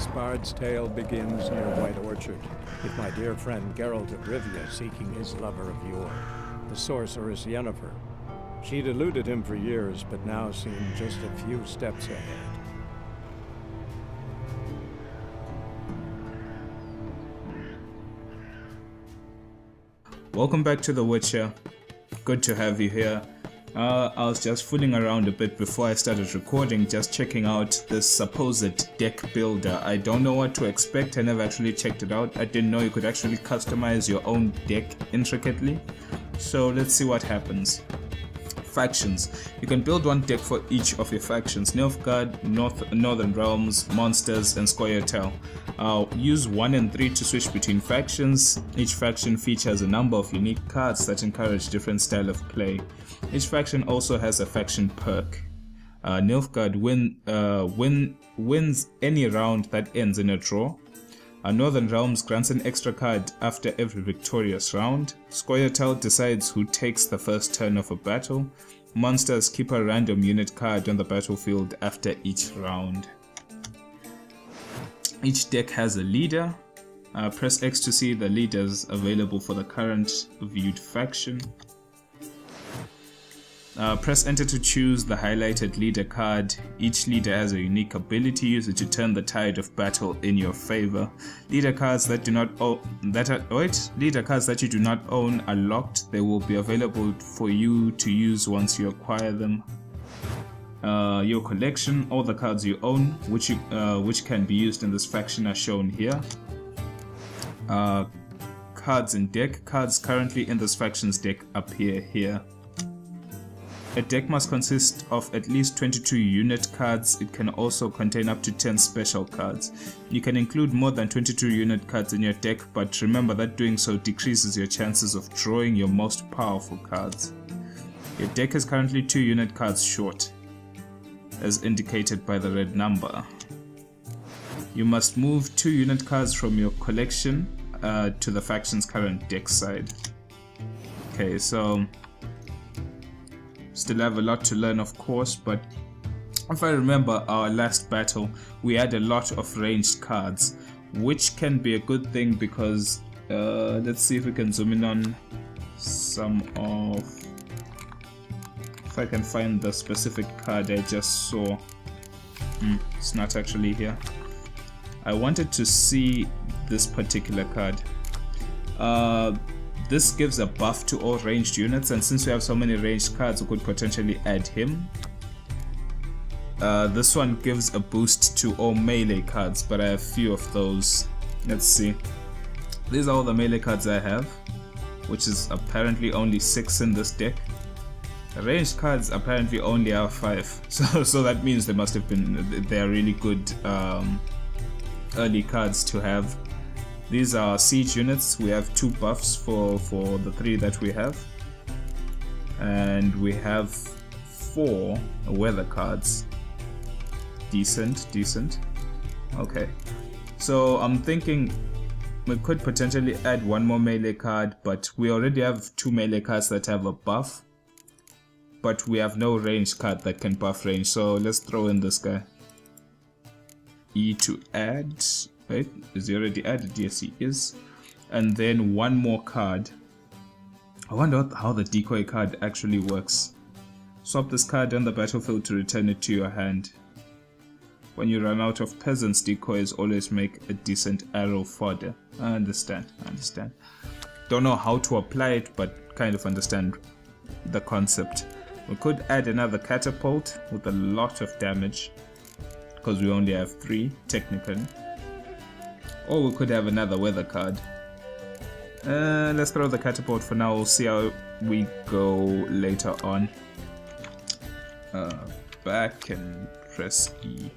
This bard's tale begins near White Orchard, with my dear friend Geralt of Rivia seeking his lover of yore, the sorceress Yennefer. She'd eluded him for years, but now seemed just a few steps ahead. Welcome back to The Witcher. Good to have you here. I was just fooling around a bit before I started recording, just checking out this supposed deck builder. I don't know what to expect. I never actually checked it out. I didn't know you could actually customize your own deck intricately. So let's see what happens. Factions. You can build one deck for each of your factions: Nilfgaard, Northern Realms, Monsters, and Scoia'tael. Use 1 and 3 to switch between factions. Each faction features a number of unique cards that encourage different style of play. Each faction also has a faction perk. Nilfgaard wins any round that ends in a draw. Northern Realms grants an extra card after every victorious round. Scoia'tael decides who takes the first turn of a battle. Monsters keep a random unit card on the battlefield after each round. Each deck has a leader. Press X to see the leaders available for the current viewed faction. Press Enter to choose the highlighted leader card. Each leader has a unique ability. Use it to turn the tide of battle in your favor. Leader cards that you do not own are locked. They will be available for you to use once you acquire them. Your collection: all the cards you own, which can be used in this faction, are shown here. Cards in deck: cards currently in this faction's deck appear here. A deck must consist of at least 22 unit cards. It can also contain up to 10 special cards. You can include more than 22 unit cards in your deck, but remember that doing so decreases your chances of drawing your most powerful cards. Your deck is currently 2 unit cards short, as indicated by the red number. You must move 2 unit cards from your collection to the faction's current deck side. Okay, so still have a lot to learn, of course, but if I remember our last battle, we had a lot of ranged cards, which can be a good thing because let's see if we can zoom in on some of, if I can find the specific card I just saw. It's not actually here. I wanted to see this particular card. This gives a buff to all ranged units, and since we have so many ranged cards, we could potentially add him. This one gives a boost to all melee cards, but I have few of those. Let's see. These are all the melee cards I have, which is apparently only 6 in this deck. Ranged cards apparently only have 5, so that means they must have been, they are really good early cards to have. These are siege units. We have 2 buffs for the 3 that we have, and we have 4 weather cards. Decent. Okay, so I'm thinking we could potentially add 1 more melee card, but we already have 2 melee cards that have a buff, but we have no range card that can buff range, so let's throw in this guy. E to add. Right, is he already added? Yes, he is. And then 1 more card. I wonder how the decoy card actually works. Swap this card on the battlefield to return it to your hand. When you run out of peasants, decoys always make a decent arrow fodder. I understand. Don't know how to apply it, but kind of understand the concept. We could add another catapult with a lot of damage, because we only have 3 technically. Or we could have another weather card. Let's throw the catapult for now. We'll see how we go later on. Back and press E.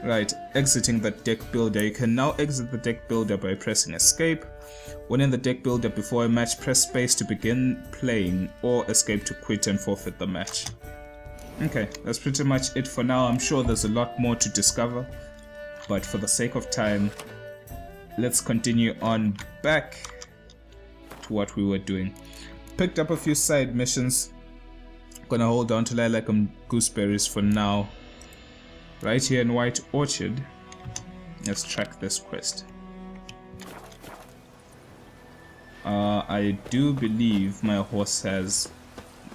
Right, exiting the deck builder. You can now exit the deck builder by pressing escape. When in the deck builder before a match, press space to begin playing, or escape to quit and forfeit the match. Okay, that's pretty much it for now. I'm sure there's a lot more to discover, but for the sake of time, let's continue on back to what we were doing. Picked up a few side missions. Gonna hold on to lilac and gooseberries for now. Right here in White Orchard, Let's track this quest. I do believe my horse has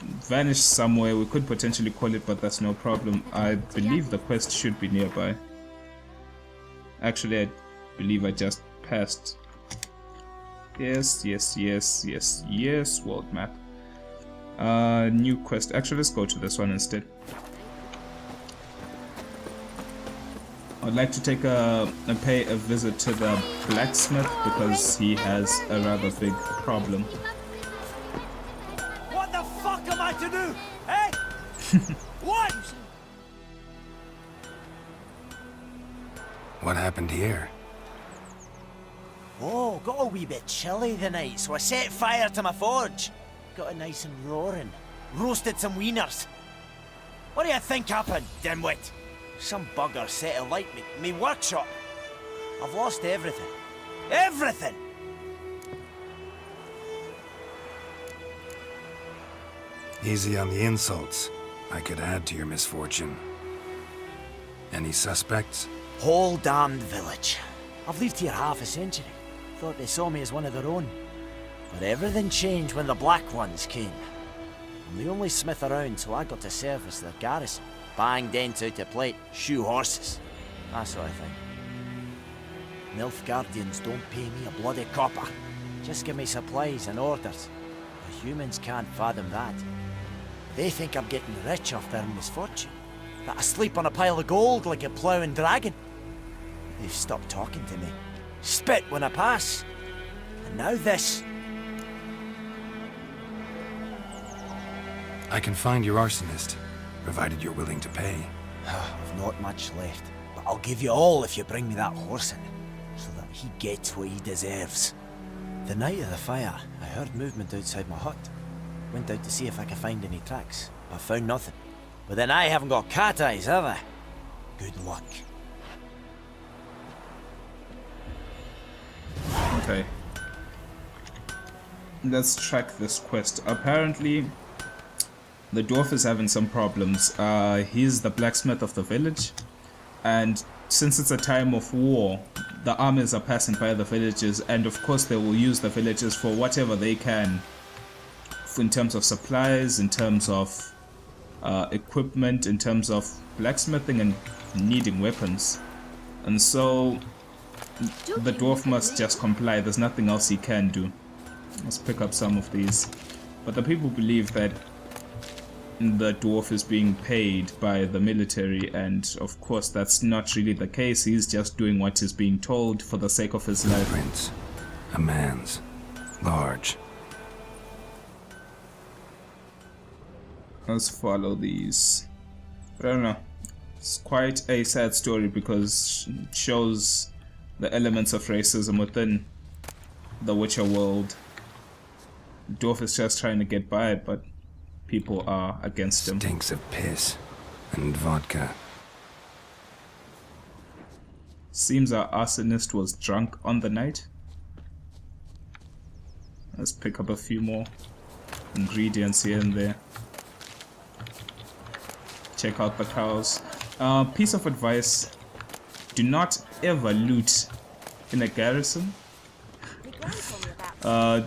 vanished somewhere. We could potentially call it, but that's no problem. I believe the quest should be nearby. Actually, I believe I just passed. Yes, world map. New quest. Actually, let's go to this one instead. I'd like to take pay a visit to the blacksmith because he has a rather big problem. What the fuck am I to do? Eh? What? What happened here? Oh, got a wee bit chilly the night, so I set fire to my forge. Got it nice and roaring. Roasted some wieners. What do you think happened, dimwit? Some bugger set alight me workshop. I've lost everything. Everything! Easy on the insults. I could add to your misfortune. Any suspects? Whole damned village. I've lived here half a century. Thought they saw me as one of their own. But everything changed when the Black Ones came. I'm the only smith around, so I got to service their garrison. Bang dents out of plate, shoe horses. That sort of thing. Nilfgaardians don't pay me a bloody copper. Just give me supplies and orders. The humans can't fathom that. They think I'm getting rich off their misfortune. That I sleep on a pile of gold like a ploughing dragon. They've stopped talking to me. Spit when I pass. And now this. I can find your arsonist, provided you're willing to pay. I've not much left, but I'll give you all if you bring me that horse in, so that he gets what he deserves. The night of the fire, I heard movement outside my hut. Went out to see if I could find any tracks, but found nothing. But then I haven't got cat eyes, have I? Good luck. Okay. Let's track this quest. Apparently, the dwarf is having some problems. He's the blacksmith of the village, and since it's a time of war, the armies are passing by the villages, and of course they will use the villages for whatever they can, in terms of supplies, in terms of equipment, in terms of blacksmithing and needing weapons. And so the dwarf must just comply. There's nothing else he can do. Let's pick up some of these. But the people believe that the dwarf is being paid by the military, and of course that's not really the case. He's just doing what is being told for the sake of his life. Prince. A man's. Large. Let's follow these. I don't know. It's quite a sad story because it shows the elements of racism within the Witcher world. Dwarf is just trying to get by, but people are against him. Stinks of piss and vodka. Seems our arsonist was drunk on the night. Let's pick up a few more ingredients here and there. Check out the cows. Piece of advice: do not ever loot in a garrison.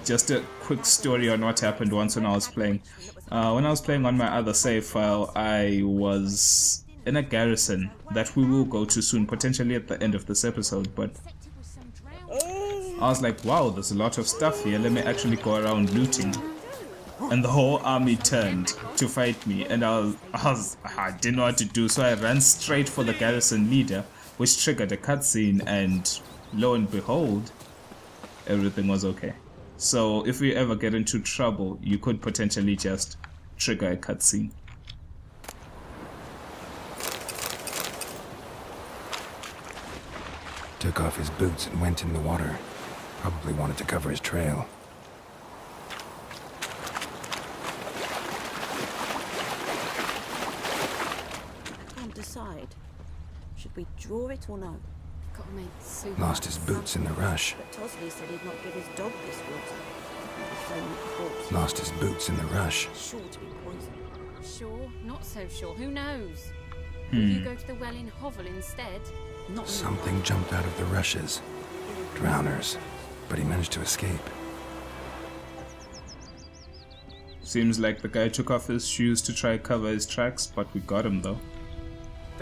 Just a quick story on what happened once when I was playing. When I was playing on my other save file, I was in a garrison that we will go to soon, potentially at the end of this episode, but I was like, wow, there's a lot of stuff here, let me actually go around looting. And the whole army turned to fight me, and I didn't know what to do, so I ran straight for the garrison leader, which triggered a cutscene, and lo and behold, everything was okay. So if we ever get into trouble, you could potentially just trigger a cutscene. Took off his boots and went in the water. Probably wanted to cover his trail. I can't decide. Should we draw it or no? Gotta make soup. Lost his boots in the rush. But Tosley said he'd not give his dog this water. So many thoughts. Lost his boots in the rush. Sure to be poison. Sure, not so sure. Who knows? Will you go to the well in Hovel instead? Not Something jumped out of the rushes. Drowners. But he managed to escape. Seems like the guy took off his shoes to try cover his tracks, but we got him though.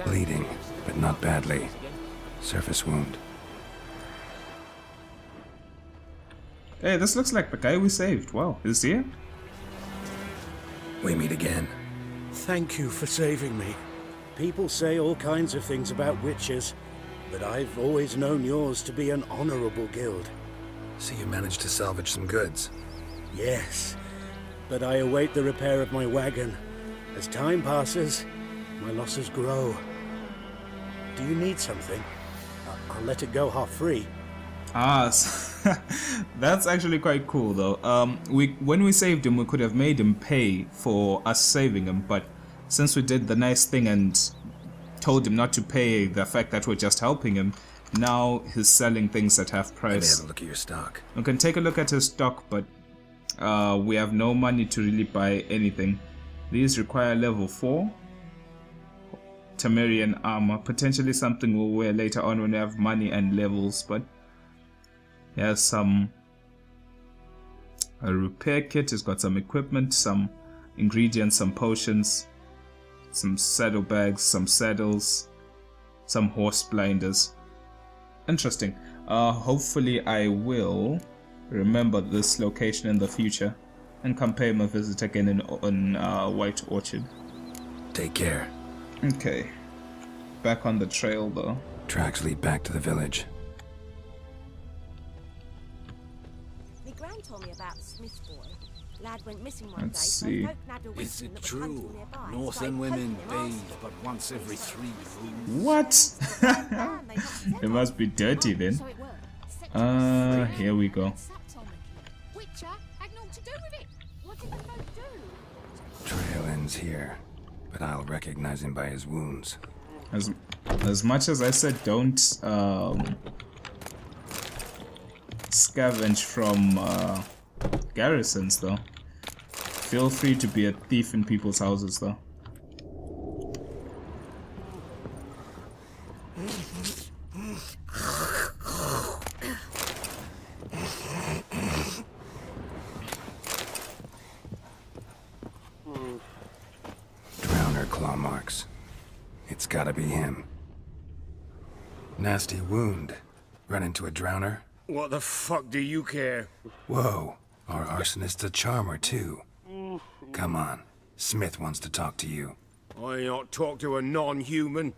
Bleeding, but not badly. Surface wound. Hey, this looks like the guy we saved. Wow, is he here? We meet again. Thank you for saving me. People say all kinds of things about witches, but I've always known yours to be an honorable guild. So you managed to salvage some goods. Yes, but I await the repair of my wagon. As time passes, my losses grow. Do you need something? I'll let it go half-free. Ah, that's actually quite cool though. When we saved him, we could have made him pay for us saving him, but since we did the nice thing and told him not to pay the fact that we're just helping him, now he's selling things at half Let me price. have a look at your stock. We can take a look at his stock, but we have no money to really buy anything. These require level 4 Tamarian armor, potentially something we'll wear later on when we have money and levels, but he has a repair kit. He's got some equipment, some ingredients, some potions, some saddlebags, some saddles, some horse blinders. Interesting. Hopefully I will remember this location in the future and come pay him a visit again in White Orchard. Take care. Okay. Back on the trail though. Tracks lead back to the village. My gran told me about the Smith boy. Lad went missing one Let's day. so see. folk nabbed a Is wisdom it that was true? hunting nearby, Northern started women poking him bathe but once every 3 moons. What? Man, they knocked his head It must be dirty then. So it worked. Here we go. Witcher had naught to do with it. What did the folk do? Trail ends here, but I'll recognize him by his wounds. As much as I said don't scavenge from garrisons though, feel free to be a thief in people's houses though. Drowner claw marks. It's gotta be him. Nasty wound. Run into a drowner? What the fuck do you care? Whoa, our arsonist's a charmer too. Come on, Smith wants to talk to you. I not talk to a non-human.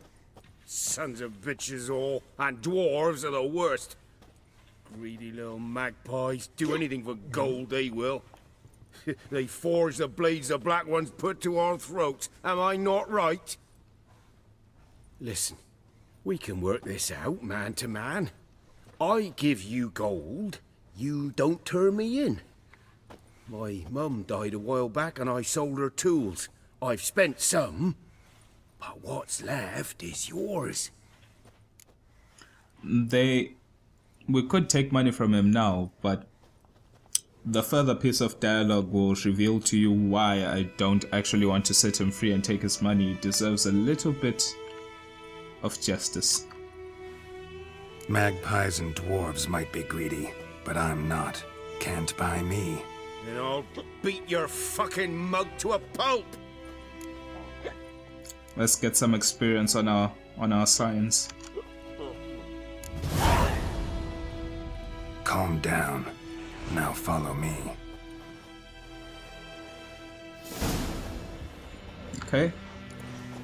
Sons of bitches all, and dwarves are the worst. Greedy little magpies, do anything for gold they will. They forge the blades the black ones put to our throats, am I not right? Listen, we can work this out man to man. I give you gold, you don't turn me in. My mum died a while back and I sold her tools. I've spent some, but what's left is yours. We could take money from him now, but the further piece of dialogue will reveal to you why I don't actually want to set him free and take his money. He deserves a little bit of justice. Magpies and dwarves might be greedy, but I'm not. Can't buy me. Then I'll beat your fucking mug to a pulp. Let's get some experience on our science. Calm down. Now follow me. Okay.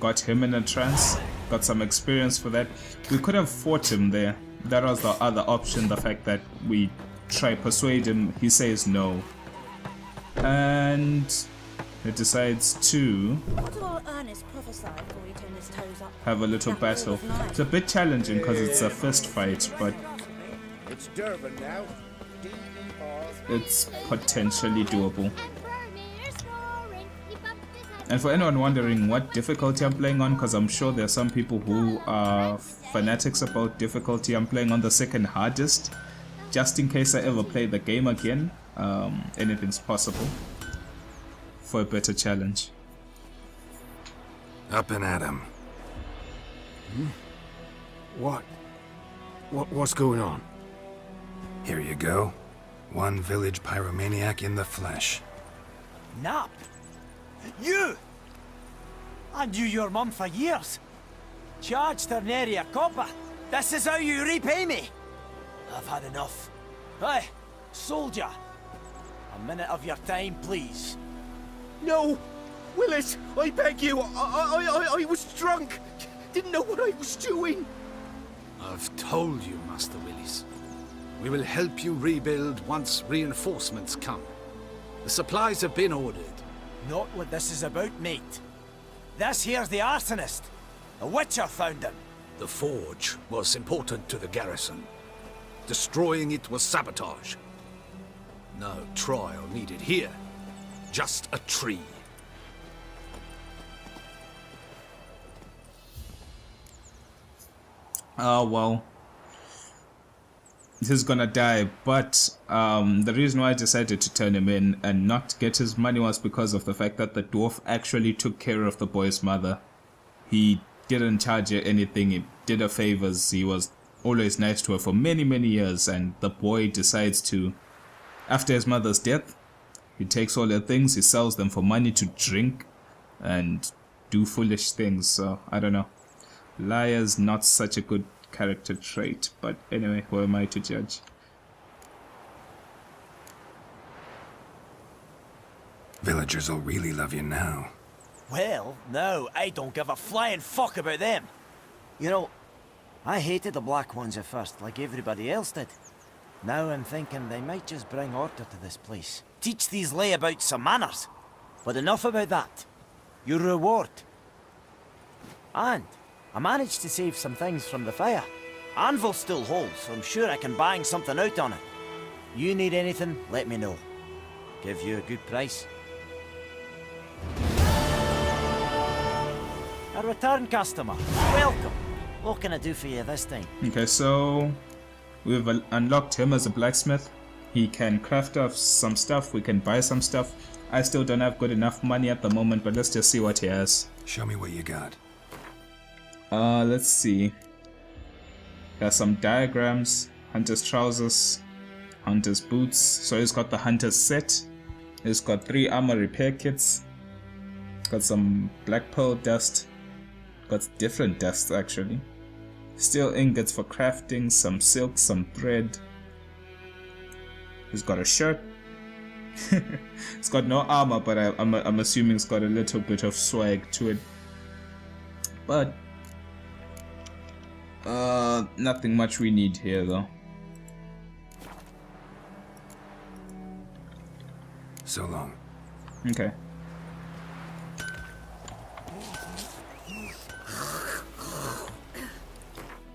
Got him in a trance. Got some experience for that. We could have fought him there. That was the other option, the fact that we try persuade him, he says no. And he decides to What did old Ernest prophesy before he turned his toes up? have a little battle. It's a bit challenging because it's a fist fight, but It's Durban now. it's potentially doable. And Vermeer snoring. He bumped his head. And for anyone wondering what difficulty I'm playing on, because I'm sure there are some people who are fanatics about difficulty, I'm playing on the second hardest, just in case I ever play the game again. Anything's possible for a better challenge. Up and at him. What's going on? Here you go. One village pyromaniac in the flesh. Nap? You? I knew your mum for years. Charged her nary a copper. This is how you repay me. I've had enough. Hey, soldier. A minute of your time, please. No! Willis, I beg you, I was drunk. Didn't know what I was doing. I've told you, Master Willis. We will help you rebuild once reinforcements come. The supplies have been ordered. Not what this is about, mate. This here's the arsonist. A witcher found him. The forge was important to the garrison. Destroying it was sabotage. No trial needed here. Just a tree. Oh, well. He's gonna die, but the reason why I decided to turn him in and not get his money was because of the fact that the dwarf actually took care of the boy's mother. He didn't charge her anything, he did her favors, he was always nice to her for many, many years, and the boy decides to, after his mother's death, he takes all her things, he sells them for money to drink and do foolish things. So I don't know. Liar's not such a good character trait, but anyway, who am I to judge? Villagers will really love you now. Well, no, I don't give a flying fuck about them. You know, I hated the Black Ones at first, like everybody else did. Now I'm thinking they might just bring order to this place. Teach these layabouts some manners. But enough about that. Your reward. And I managed to save some things from the fire. Anvil still holds, so I'm sure I can bang something out on it. You need anything, let me know. Give you a good price. A return customer. Welcome. What can I do for you this time? Okay, so we've unlocked him as a blacksmith. He can craft us some stuff, we can buy some stuff. I still don't have good enough money at the moment, but let's just see what he has. Show me what you got. Let's see. There's some diagrams, hunter's trousers, hunter's boots. So he's got the hunter's set. He's got 3 armor repair kits. Got some black pearl dust. Got different dusts actually. Steel ingots for crafting, some silk, some thread. He's got a shirt. It's got no armor, but I'm assuming it's got a little bit of swag to it. But nothing much we need here though. So long. Okay.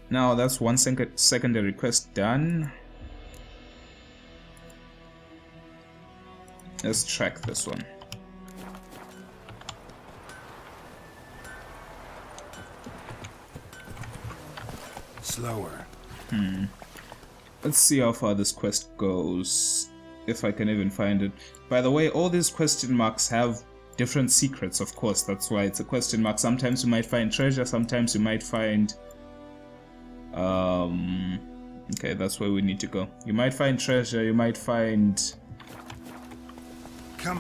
Now that's one secondary quest done. Let's track this one. Slower. Let's see how far this quest goes, if I can even find it. By the way, all these question marks have different secrets, of course, that's why it's a question mark. Sometimes you might find treasure, sometimes you might find... okay, that's where we need to go. You might find treasure, you might find...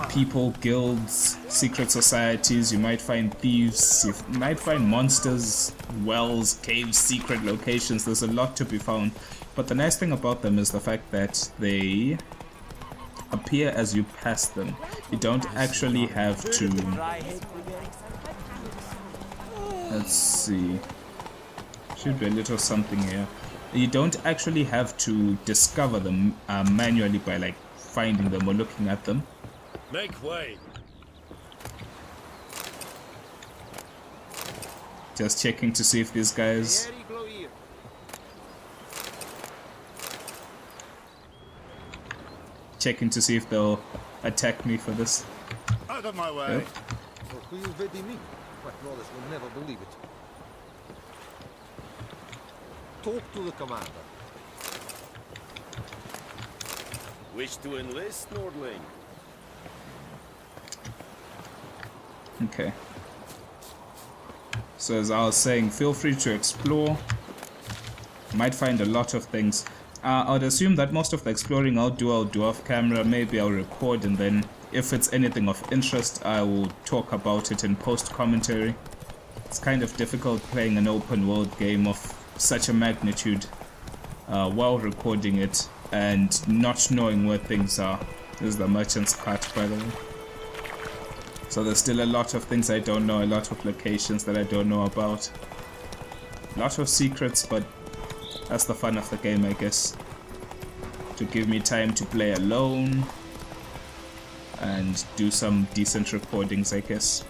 people, guilds, secret societies, you might find thieves, you might find monsters, wells, caves, secret locations. There's a lot to be found. But the nice thing about them is the fact that they appear as you pass them. You don't actually have to... Let's see. Should be a little something here. You don't actually have to discover them manually by like finding them or looking at them. Make way. Just checking to see if these guys... Checking to see if they'll attack me for this. Out of my way. Yep. Who you ready me? Wallace will never believe it. Talk to the commander. Wish to enlist, Nordling? Okay. So as I was saying, feel free to explore. Might find a lot of things. I would assume that most of the exploring I'll do off camera. Maybe I'll record, and then if it's anything of interest, I will talk about it in post-commentary. It's kind of difficult playing an open world game of such a magnitude while recording it and not knowing where things are. This is the merchant's cart, by the way. So there's still a lot of things I don't know, a lot of locations that I don't know about. A lot of secrets, but that's the fun of the game, I guess. To give me time to play alone and do some decent recordings, I guess.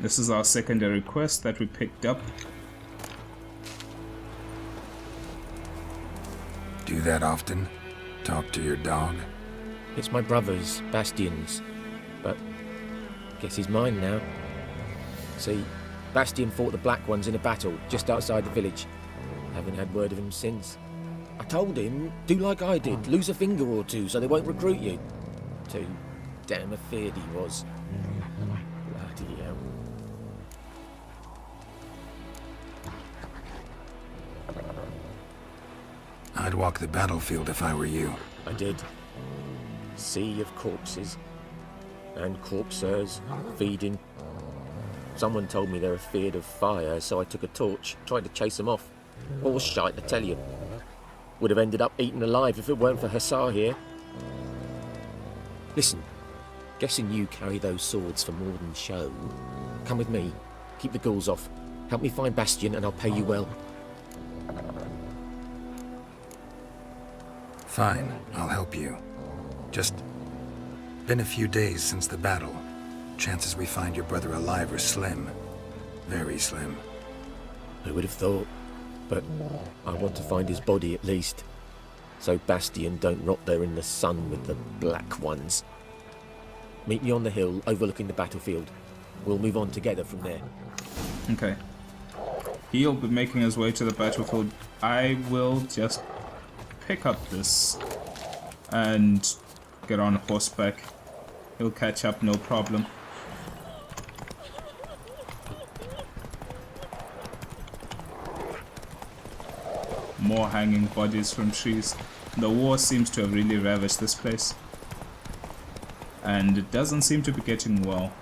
This is our secondary quest that we picked up. Do that often? Talk to your dog? It's my brother's, Bastian's, but guess he's mine now. See, Bastian fought the Black Ones in a battle just outside the village. Haven't had word of him since. I told him, do like I did, lose a finger or two so they won't recruit you. Too damn afeard he was. Bloody hell. I'd walk the battlefield if I were you. I did. Sea of corpses. And corpsers feeding. Someone told me they're afeard of fire, so I took a torch, tried to chase them off. All shite, I tell you. Would have ended up eaten alive if it weren't for Hussar here. Listen, guessing you carry those swords for more than show. Come with me, keep the ghouls off. Help me find Bastian and I'll pay you well. Fine, I'll help you. Just been a few days since the battle. Chances we find your brother alive are slim. Very slim. I would have thought, but I want to find his body at least. So Bastian don't rot there in the sun with the Black Ones. Meet me on the hill overlooking the battlefield. We'll move on together from there. Okay. He'll be making his way to the battlefield. I will just pick up this and get on horseback. He'll catch up, no problem. More hanging bodies from trees. The war seems to have really ravaged this place. And it doesn't seem to be getting well.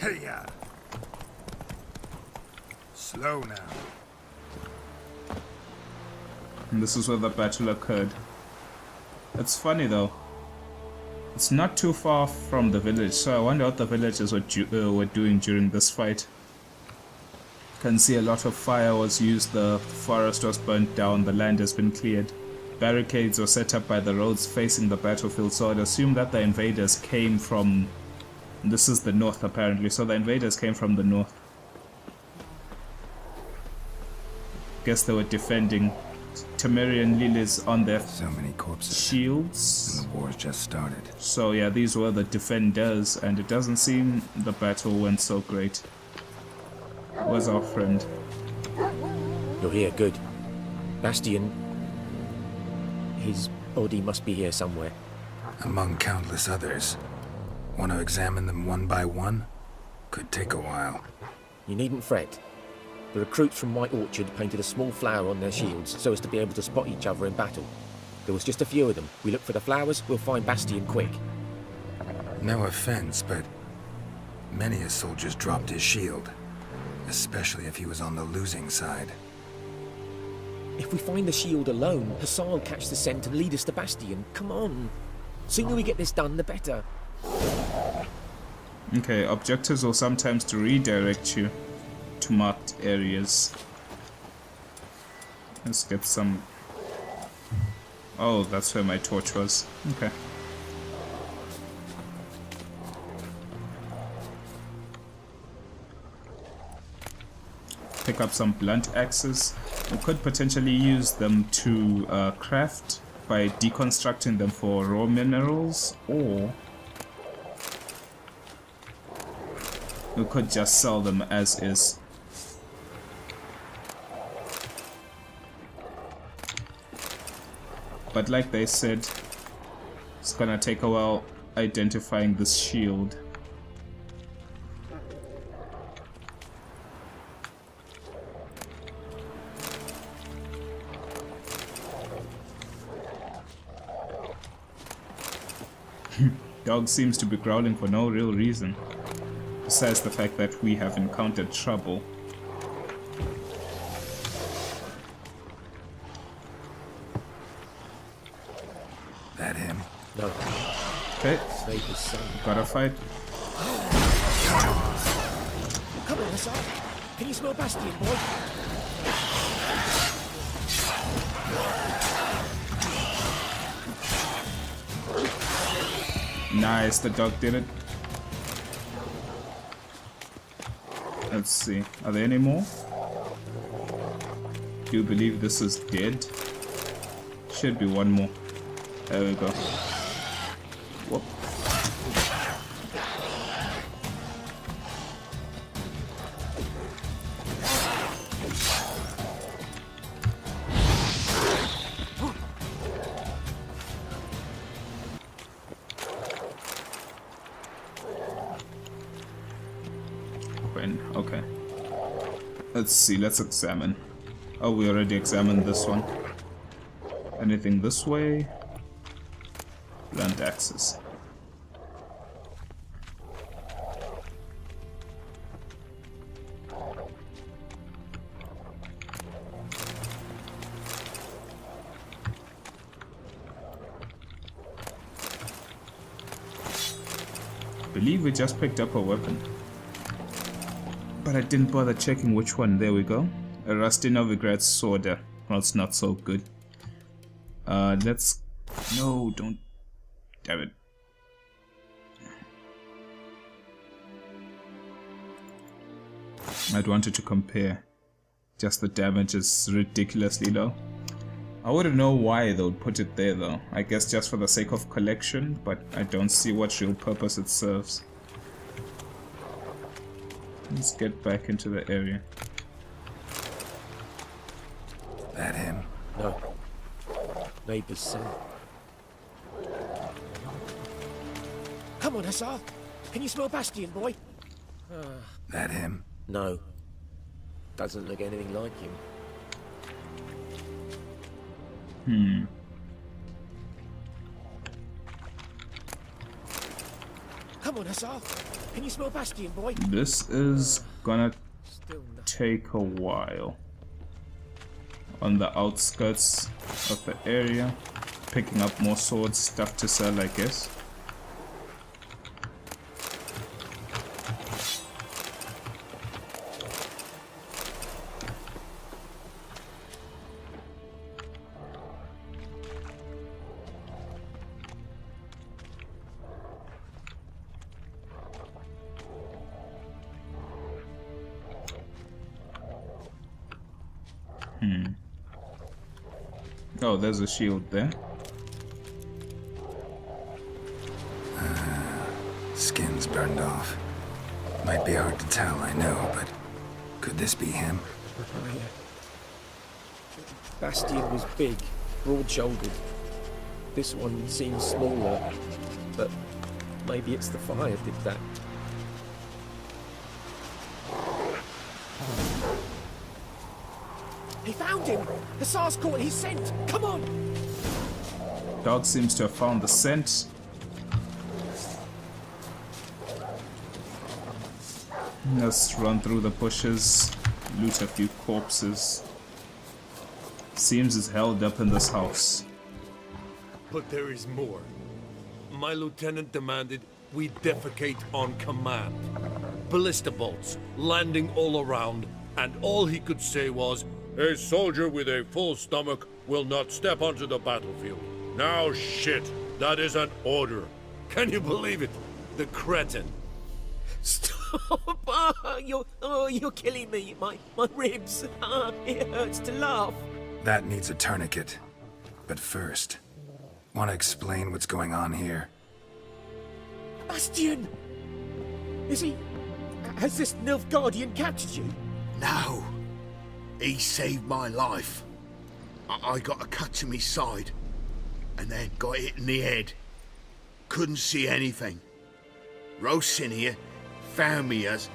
Hey-ya! Slow now. And this is where the battle occurred. It's funny though. It's not too far from the village, so I wonder what the villagers were doing during this fight. You can see a lot of fire was used, the forest was burnt down, the land has been cleared. Barricades were set up by the roads facing the battlefield, so I'd assume that the invaders came from... This is the north apparently, so the invaders came from the north. Guess they were defending. Temerian lilies on their So many corpses. shields. And the war's just started. So yeah, these were the defenders, and it doesn't seem the battle went so great. Where's our friend? You're here, good. Bastian... His body must be here somewhere. Among countless others. Want to examine them one by one? Could take a while. You needn't fret. The recruits from White Orchard painted a small flower on their shields so as to be able to spot each other in battle. There was just a few of them. We look for the flowers, we'll find Bastian quick. No offense, but many a soldier's dropped his shield. Especially if he was on the losing side. If we find the shield alone, Hassan will catch the scent and lead us to Bastian. Come on. Sooner we get this done, the better. Okay, objectives will sometimes to redirect you to marked areas. Let's get some... Oh, that's where my torch was. Okay. pick up some blunt axes. We could potentially use them to craft by deconstructing them for raw minerals, or we could just sell them as is. But like they said, it's gonna take a while identifying this shield. Dog seems to be growling for no real reason, besides the fact that we have encountered trouble. That him? No. Okay, Save his son. gotta fight. Come on, Hassan. Can you smell Bastion, boy? Nice, the dog did it. Let's see, are there any more? Do you believe this is dead? Should be one more. There we go. Whoop. Okay. Let's see, let's examine. Oh, we already examined this one. Anything this way? Blunt axes. Believe we just picked up a weapon. But I didn't bother checking which one. There we go. A rusty Novigrad sword. Well, it's not so good. Let's... No, don't... Damn it. I'd wanted to compare. Just the damage is ridiculously low. I wouldn't know why they would put it there though. I guess just for the sake of collection, but I don't see what real purpose it serves. Let's get back into the area. That him? No. Neighbour's son. Come on, Hussar. Can you smell Bastion, boy? That him? No. Doesn't look anything like him. Come on, Hussar. Can you smell Bastion, boy? This is gonna Still no. take a while. On the outskirts of the area, picking up more swords, stuff to sell, I guess. Oh, there's a shield there. Skin's burned off. Might be hard to tell, I know, but could this be him? Bastion was big, broad-shouldered. This one seems smaller, but maybe it's the fire did that. He found him! Hussar's caught his scent! Come on! Dog seems to have found the scent. Let's run through the bushes, loot a few corpses. Seems it's held up in this house. But there is more. My lieutenant demanded we defecate on command. Ballista bolts landing all around, and all he could say was, "A soldier with a full stomach will not step onto the battlefield." Now shit, that is an order. Can you believe it? The cretin. Stop! You're killing me. My ribs. It hurts to laugh. That needs a tourniquet. But first, want to explain what's going on here? Bastian! Has this Nilfgaardian captured you? No. He saved my life. I got a cut to me side, and then got hit in the head. Couldn't see anything. Rosinia found me as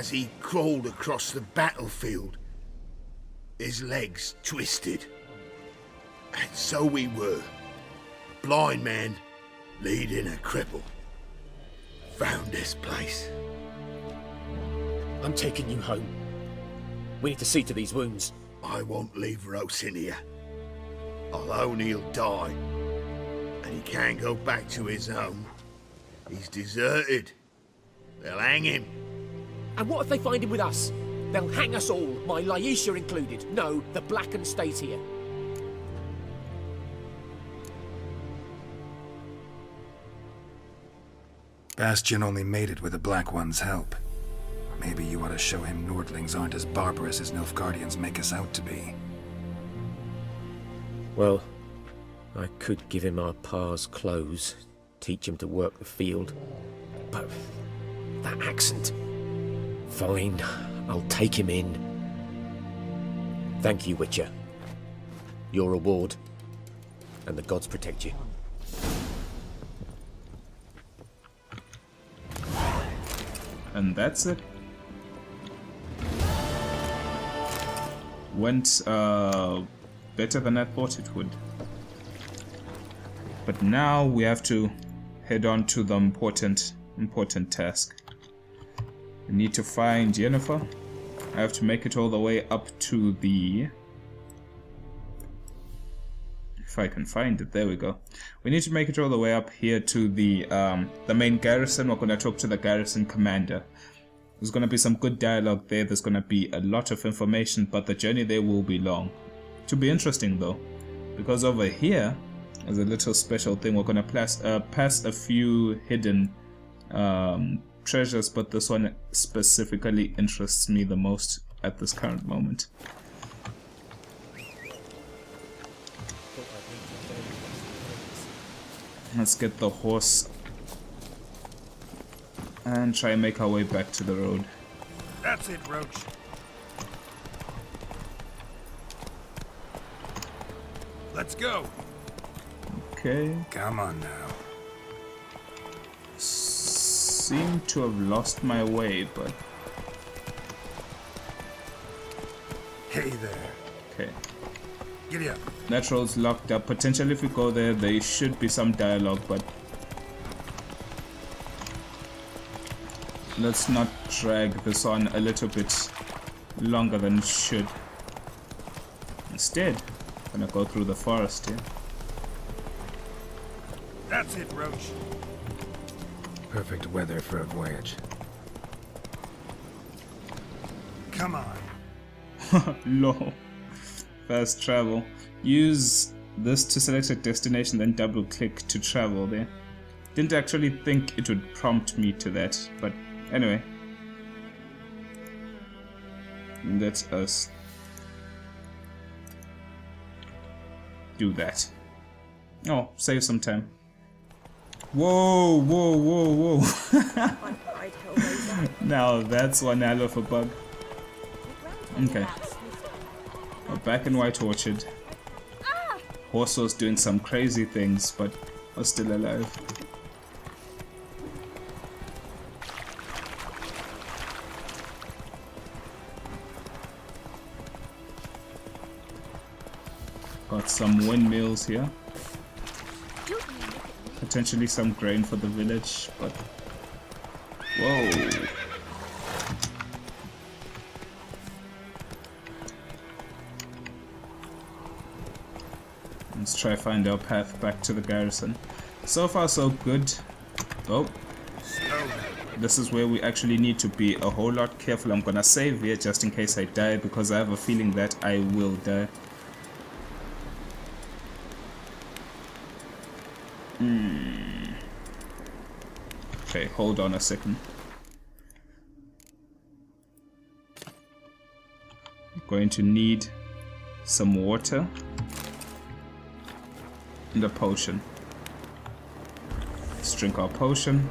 he crawled across the battlefield. His legs twisted. And so we were. Blind man leading a cripple. Found this place. I'm taking you home. We need to see to these wounds. I won't leave Rosinia. Alone he'll die. And he can't go back to his home. He's deserted. They'll hang him. And what if they find him with us? They'll hang us all, my Laisha included. No, the Blacken stays here. Bastian only made it with the Black One's help. Maybe you ought to show him Nordlings aren't as barbarous as Nilfgaardians make us out to be. Well, I could give him our pa's clothes, teach him to work the field. But that accent... Fine, I'll take him in. Thank you, Witcher. Your reward. And the gods protect you. And that's it. Went better than I thought it would. But now we have to head on to the important task. We need to find Yennefer. I have to make it all the way up to the... If I can find it, there we go. We need to make it all the way up here to the main garrison. We're going to talk to the garrison commander. There's going to be some good dialogue there. There's going to be a lot of information, but the journey there will be long. To be interesting though, because over here is a little special thing. We're going to pass a few hidden treasures, but this one specifically interests me the most at this current moment. Let's get the horse and try and make our way back to the road. That's it, Roach. Let's go. Okay. Come on now. Seem to have lost my way, but... Hey there. Okay. Giddy up. That road's locked up. Potentially if we go there should be some dialogue, but... Let's not drag this on a little bit longer than it should. Instead, I'm gonna go through the forest here. That's it, Roach. Perfect weather for a voyage. Come on. Low. Fast travel. Use this to select a destination, then double click to travel there. Didn't actually think it would prompt me to that, but anyway. Let us do that. Oh, save some time. Whoa, whoa, whoa, whoa. Now that's one hell of a bug. Okay. We're back in White Orchard. Horse was doing some crazy things, but was still alive. Got some windmills here. Potentially some grain for the village, but... Whoa! Let's try find our path back to the garrison. So far so good. Oh. This is where we actually need to be a whole lot careful. I'm gonna save here just in case I die, because I have a feeling that I will die. Okay, hold on a second. Going to need some water and a potion. Let's drink our potion.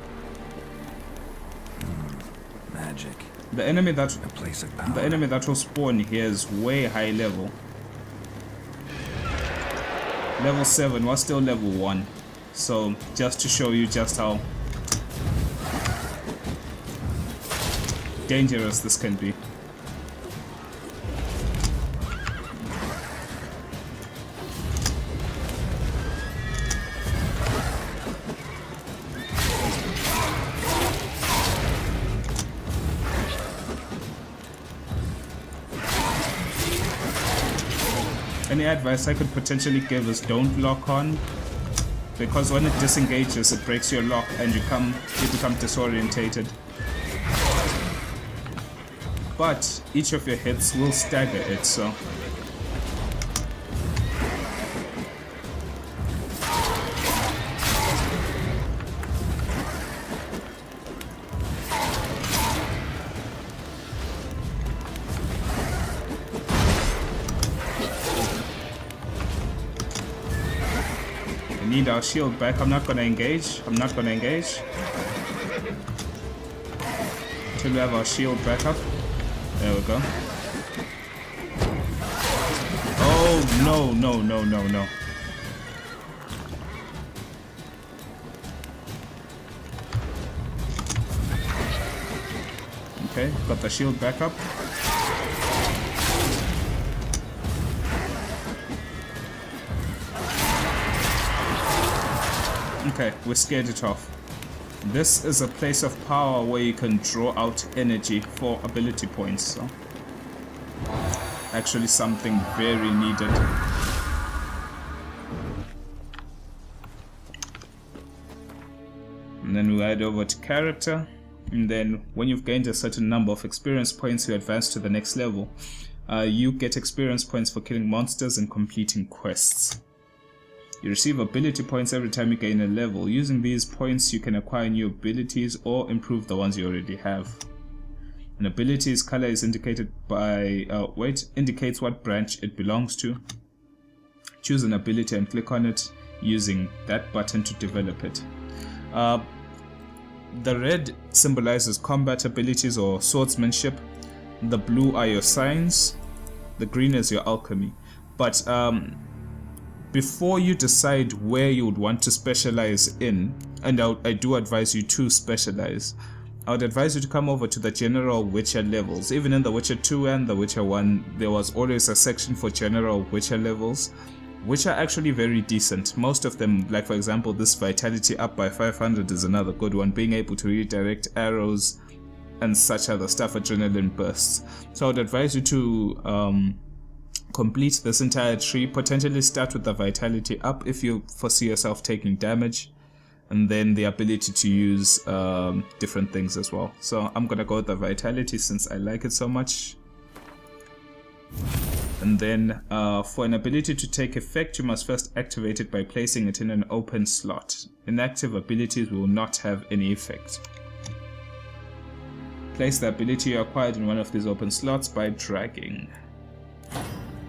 Magic. The enemy that A place of power. the enemy that will spawn here is way high level. Level 7 was still level 1. So just to show you just how dangerous this can be. Any advice I could potentially give is don't lock on, because when it disengages it breaks your lock and you become disorientated. But each of your hits will stagger it, so we need our shield back. I'm not gonna engage. Until we have our shield back up. There we go. Oh, no, no, no, no, no. Okay, got the shield back up. Okay, we scared it off. This is a place of power where you can draw out energy for ability points, so actually something very needed. And then we head over to character, and then when you've gained a certain number of experience points, you advance to the next level. You get experience points for killing monsters and completing quests. You receive ability points every time you gain a level. Using these points you can acquire new abilities or improve the ones you already have. An ability's color is indicated by indicates what branch it belongs to. Choose an ability and click on it using that button to develop it. The red symbolizes combat abilities or swordsmanship. The blue are your signs. The green is your alchemy. But before you decide where you would want to specialize in, and I do advise you to specialize, I would advise you to come over to the general Witcher levels. Even in the Witcher 2 and the Witcher 1, there was always a section for general Witcher levels, which are actually very decent. Most of them, like for example this vitality up by 500 is another good one, being able to redirect arrows and such other stuff, adrenaline bursts. So I would advise you to complete this entire tree. Potentially start with the vitality up if you foresee yourself taking damage, and then the ability to use different things as well. So I'm gonna go with the vitality since I like it so much. And then for an ability to take effect, you must first activate it by placing it in an open slot. Inactive abilities will not have any effect. Place the ability you acquired in one of these open slots by dragging,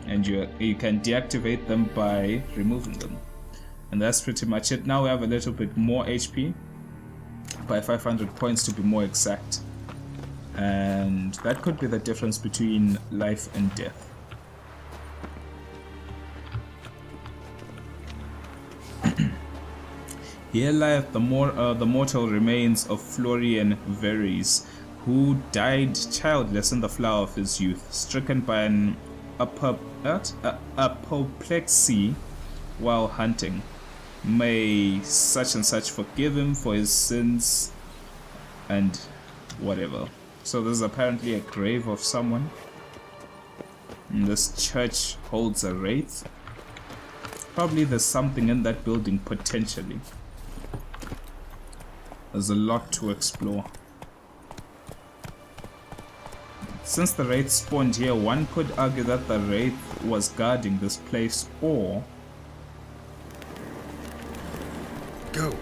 and you can deactivate them by removing them. And that's pretty much it. Now we have a little bit more HP, by 500 points to be more exact, and that could be the difference between life and death. Here lieth the mortal remains of Florian Veres, who died childless in the flower of his youth, stricken by an apoplexy while hunting. May such and such forgive him for his sins and whatever. So this is apparently a grave of someone. And this church holds a wraith. Probably there's something in that building potentially. There's a lot to explore. Since the wraith spawned here, one could argue that the wraith was guarding this place, or Go.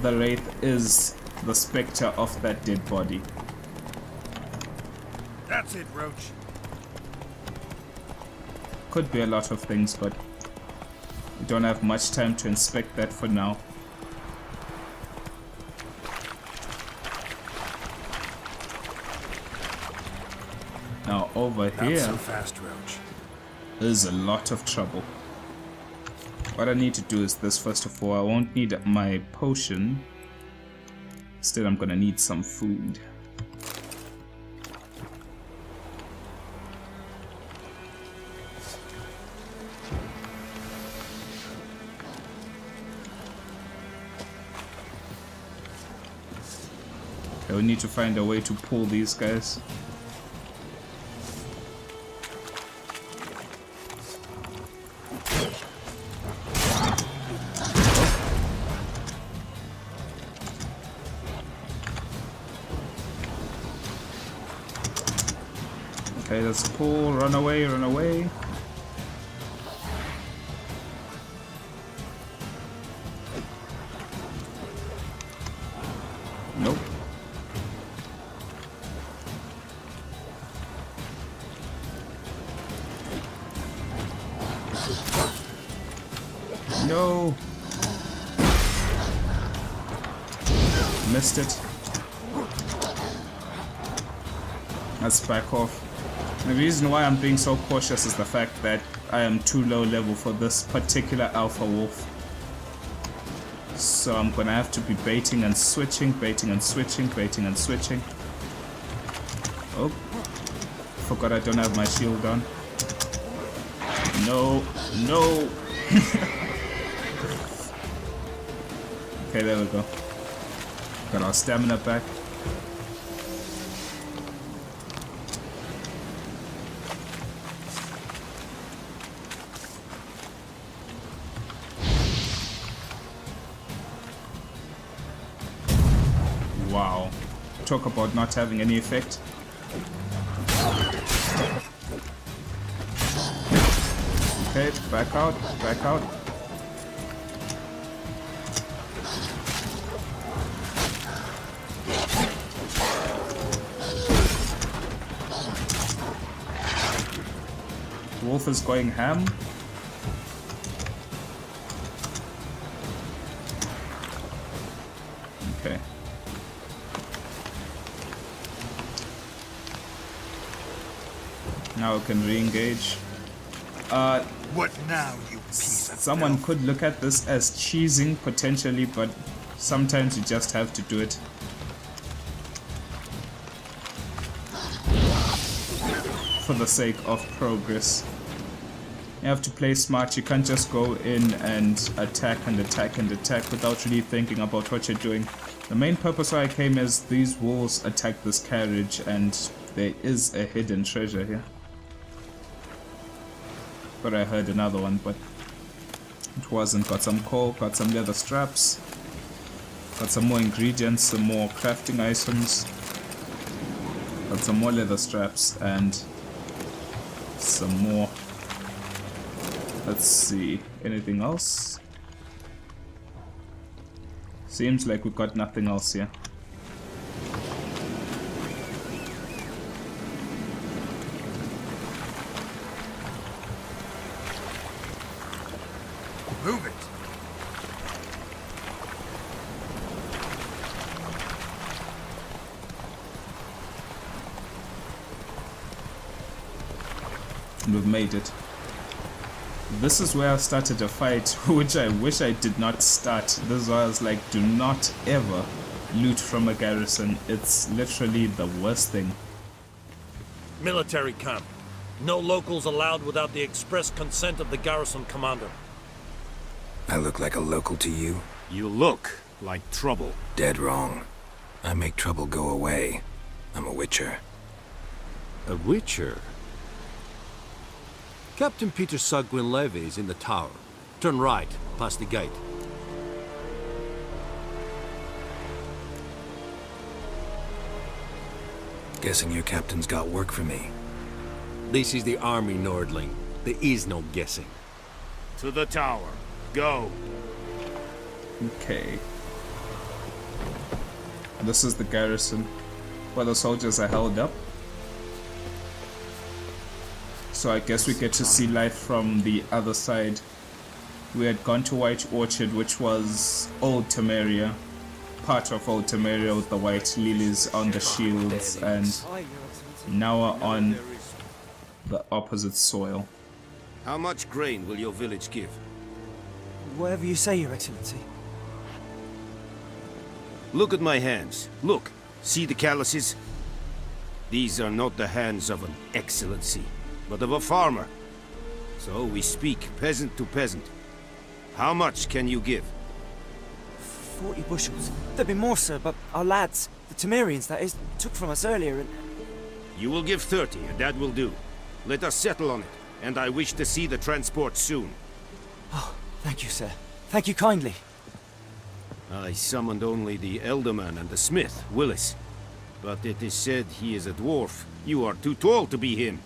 the wraith is the spectre of that dead body. That's it, Roach. could be a lot of things, but we don't have much time to inspect that for now. Now over Not here so fast, Roach. there's a lot of trouble. What I need to do is this. First of all, I won't need my potion. Instead, I'm gonna need some food. Okay, we need to find a way to pull these guys. Okay, let's pull, run away, run away. Nope. No. Missed it. Let's back off. The reason why I'm being so cautious is the fact that I am too low level for this particular alpha wolf. So I'm gonna have to be baiting and switching, baiting and switching, baiting and switching. Oh, forgot I don't have my shield on. No, no. Okay, there we go. Got our stamina back. Wow. Talk about not having any effect. Okay, back out, back out. Wolf is going ham. Okay. Now we can re-engage. What now, you piece of Someone filth? could look at this as cheesing potentially, but sometimes you just have to do it. For the sake of progress. You have to play smart. You can't just go in and attack and attack and attack without really thinking about what you're doing. The main purpose why I came is these wolves attack this carriage and there is a hidden treasure here. But I heard another one, but it wasn't. Got some coal, got some leather straps, got some more ingredients, some more crafting items, got some more leather straps and some more. Let's see, anything else? Seems like we've got nothing else here. Move it. We've made it. This is where I started a fight, which I wish I did not start. This is why I was like, do not ever loot from a garrison. It's literally the worst thing. Military camp. No locals allowed without the express consent of the garrison commander. I look like a local to you? You look like trouble. Dead wrong. I make trouble go away. I'm a witcher. A witcher? Captain Peter Sugwin Levy is in the tower. Turn right, past the gate. Guessing your captain's got work for me. This is the army, Nordling. There is no guessing. To the tower. Go. Okay. This is the garrison where the soldiers are held up. So I guess we get to see life from the other side. We had gone to White Orchard, which was Old Temeria, part of Old Temeria with the white lilies on the shields, and now we're on the opposite soil. How much grain will your village give? Whatever you say, Your Excellency. Look at my hands. Look. See the calluses? These are not the hands of an excellency, but of a farmer. So we speak peasant to peasant. How much can you give? 40 bushels. There'd be more, sir, but our lads, the Temerians, that is, took from us earlier and... You will give 30, and that will do. Let us settle on it, and I wish to see the transport soon. Oh, thank you, sir. Thank you kindly. I summoned only the Elderman and the smith, Willis. But it is said he is a dwarf. You are too tall to be him.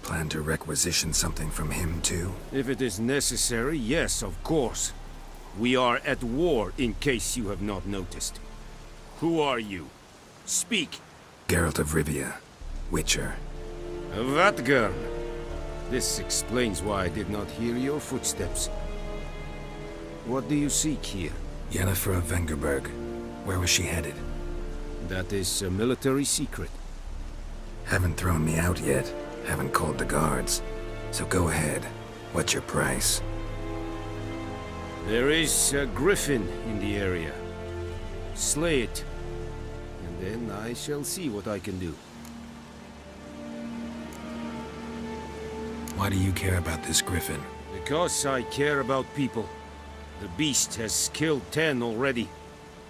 Plan to requisition something from him, too? If it is necessary, yes, of course. We are at war, in case you have not noticed. Who are you? Speak! Geralt of Rivia, Witcher. Vatgern! This explains why I did not hear your footsteps. What do you seek here? Yennefer of Vengerberg. Where was she headed? That is a military secret. Haven't thrown me out yet. Haven't called the guards. So go ahead. What's your price? There is a griffin in the area. Slay it. And then I shall see what I can do. Why do you care about this griffin? Because I care about people. The beast has killed 10 already,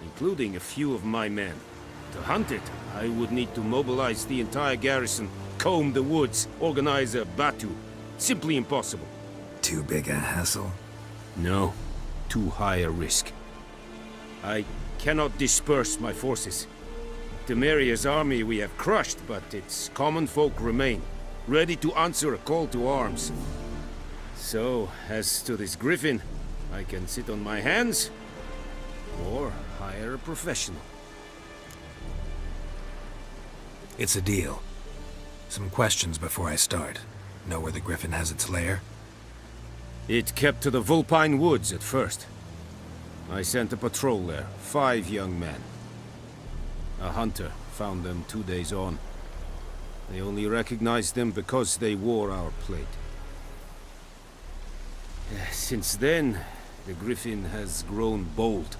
including a few of my men. To hunt it, I would need to mobilize the entire garrison, comb the woods, organize a batu. Simply impossible. Too big a hassle? No. Too high a risk. I cannot disperse my forces. Temeria's army we have crushed, but its common folk remain, ready to answer a call to arms. So, as to this griffin, I can sit on my hands, or hire a professional. It's a deal. Some questions before I start. Know where the griffin has its lair? It kept to the Vulpine Woods at first. I sent a patrol there, 5 young men. A hunter found them 2 days on. They only recognized them because they wore our plate. Since then, the griffin has grown bold.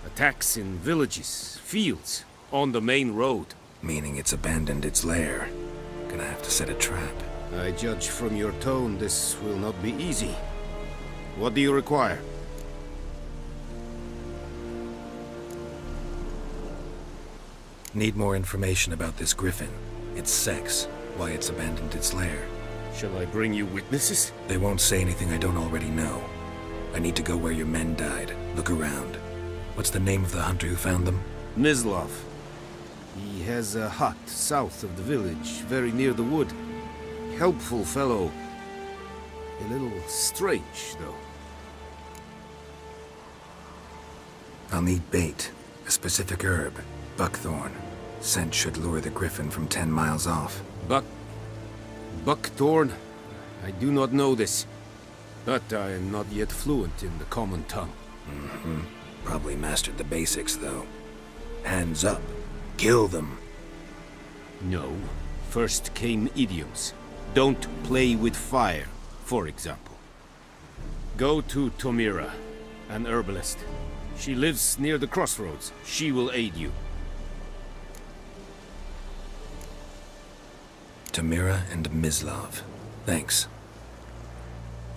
Attacks in villages, fields, on the main road. Meaning it's abandoned its lair. Gonna have to set a trap. I judge from your tone this will not be easy. What do you require? Need more information about this griffin. Its sex, why it's abandoned its lair. Shall I bring you witnesses? They won't say anything I don't already know. I need to go where your men died. Look around. What's the name of the hunter who found them? Mislav. He has a hut south of the village, very near the wood. Helpful fellow. A little strange, though. I'll need bait. A specific herb. Buckthorn. Scent should lure the griffin from 10 miles off. Buckthorn? I do not know this. But I am not yet fluent in the common tongue. Probably mastered the basics, though. Hands up. Kill them. No. First came idioms. Don't play with fire, for example. Go to Tomira, an herbalist. She lives near the crossroads. She will aid you. Tamira and Mislav. Thanks.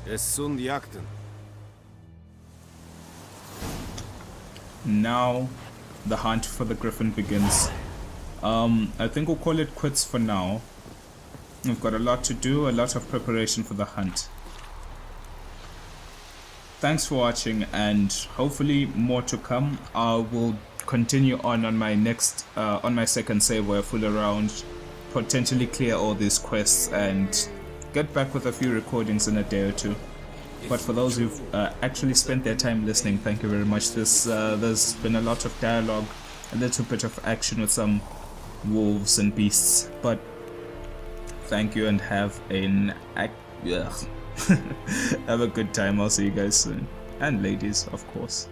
Es sunt jakten. Now, the hunt for the griffin begins. I think we'll call it quits for now. We've got a lot to do, a lot of preparation for the hunt. Thanks for watching, and hopefully more to come. I will continue on my next, on my second save where I fool around, potentially clear all these quests, and get back with a few recordings in a day or two. But for those who've actually spent their time listening, thank you very much. There's been a lot of dialogue a little bit of action with some wolves and beasts. But thank you and have have a good time. I'll see you guys soon. And ladies, of course.